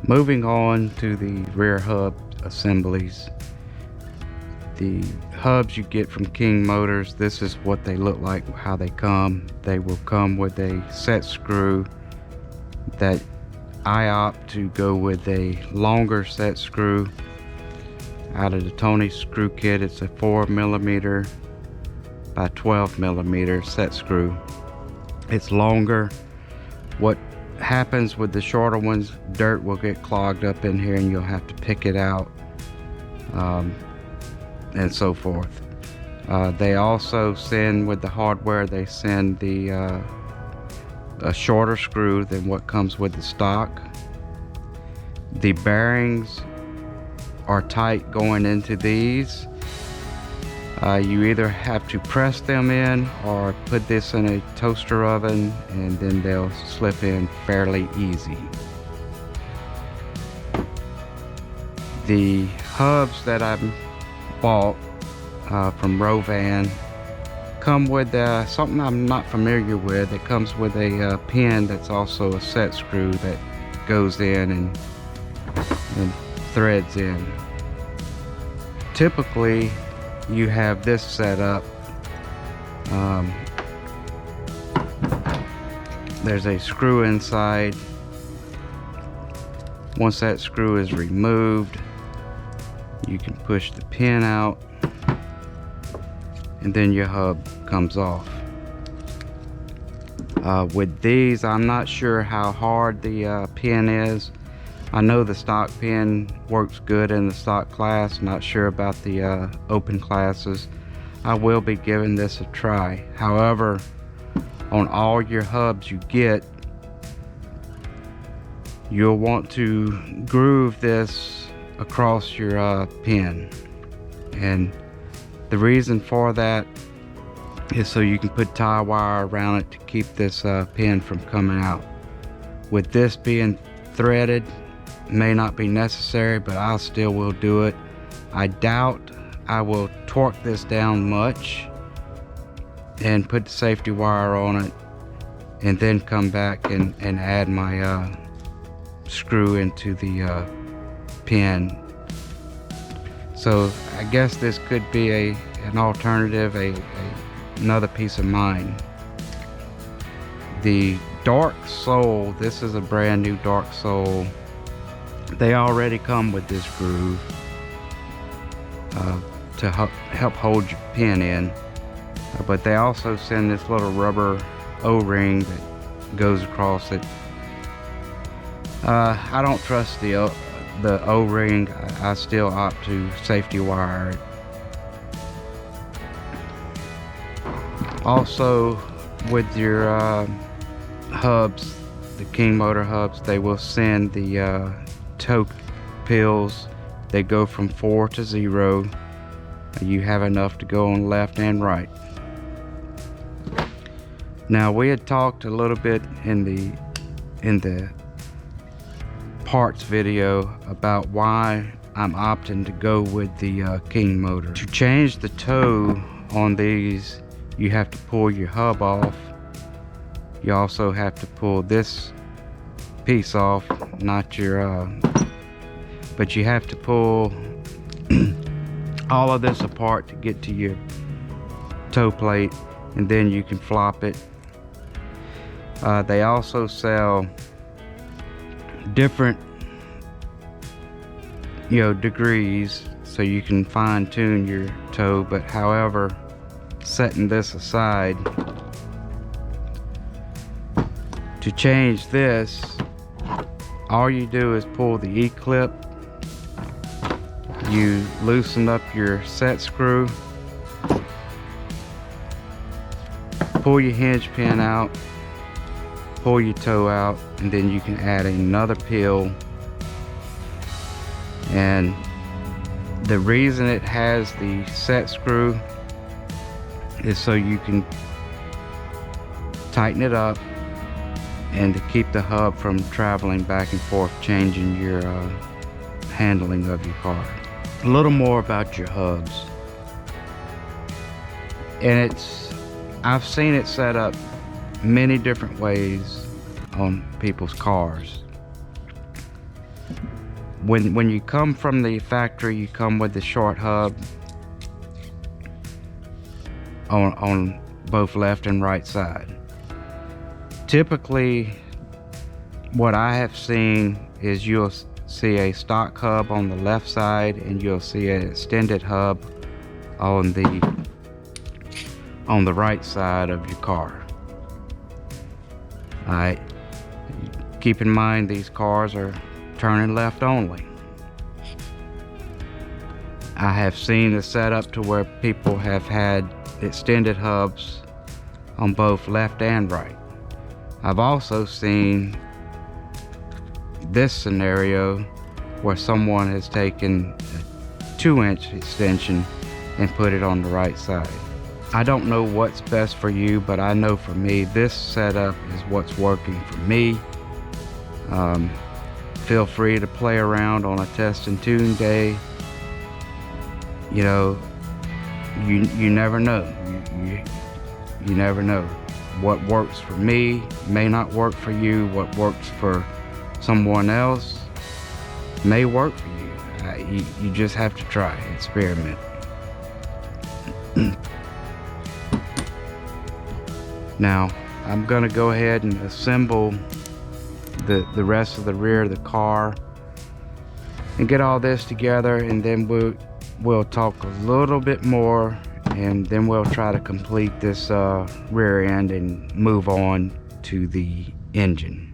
Moving on to the rear hub assemblies. The hubs you get from King Motors, this is what they look like, how they come. They will come with a set screw that I opt to go with a longer set screw out of the Tony screw kit. It's a 4mm by 12mm set screw. It's longer. What happens with the shorter ones, dirt will get clogged up in here and you'll have to pick it out, and so forth. They also send with the hardware, they send the a shorter screw than what comes with the stock. The bearings are tight going into these. You either have to press them in or put this in a toaster oven and then they'll slip in fairly easy. The hubs that I've bought from Rovan come with something I'm not familiar with. It comes with a pin that's also a set screw that goes in and threads in. Typically you have this set up. There's a screw inside. Once that screw is removed, you can push the pin out and then your hub comes off. With these, I'm not sure how hard the pin is. I know the stock pin works good in the stock class, not sure about the open classes. I will be giving this a try. However, on all your hubs you get, you'll want to groove this across your pin, and the reason for that is so you can put tie wire around it to keep this pin from coming out. With this being threaded, may not be necessary, but I still will do it. I doubt I will torque this down much and put the safety wire on it and then come back and add my screw into the pin. So I guess this could be an alternative, another peace of mind. The dark sole, this is a brand new dark sole. They already come with this groove to help hold your pin in, but they also send this little rubber O-ring that goes across it. I don't trust the O-ring. I still opt to safety wire it. Also, with your hubs, the King Motor hubs, they will send the toe pills. They go from 4 to 0. You have enough to go on left and right. Now, we had talked a little bit in the parts video about why I'm opting to go with the King Motor. To change the toe on these, you have to pull your hub off. You also have to pull this piece off, not your but you have to pull all of this apart to get to your toe plate, and then you can flop it. They also sell different degrees, so you can fine-tune your toe. But however, setting this aside, to change this, all you do is pull the E-clip, you loosen up your set screw, pull your hinge pin out, pull your toe out, and then you can add another peel. And the reason it has the set screw is so you can tighten it up and to keep the hub from traveling back and forth, changing your handling of your car. A little more about your hubs. And I've seen it set up many different ways on people's cars. When you come from the factory, you come with the short hub on both left and right side. Typically, what I have seen is you'll see a stock hub on the left side, and you'll see an extended hub on the right side of your car. Alright, keep in mind these cars are turning left only. I have seen the setup to where people have had extended hubs on both left and right. I've also seen this scenario where someone has taken a 2-inch extension and put it on the right side. I don't know what's best for you, but I know for me, this setup is what's working for me. Feel free to play around on a test and tune day. You know, you never know. You never know. What works for me may not work for you. What works for someone else may work for you. You just have to try, experiment. Now, I'm gonna go ahead and assemble the rest of the rear of the car and get all this together, and then we'll talk a little bit more, and then we'll try to complete this rear end and move on to the engine.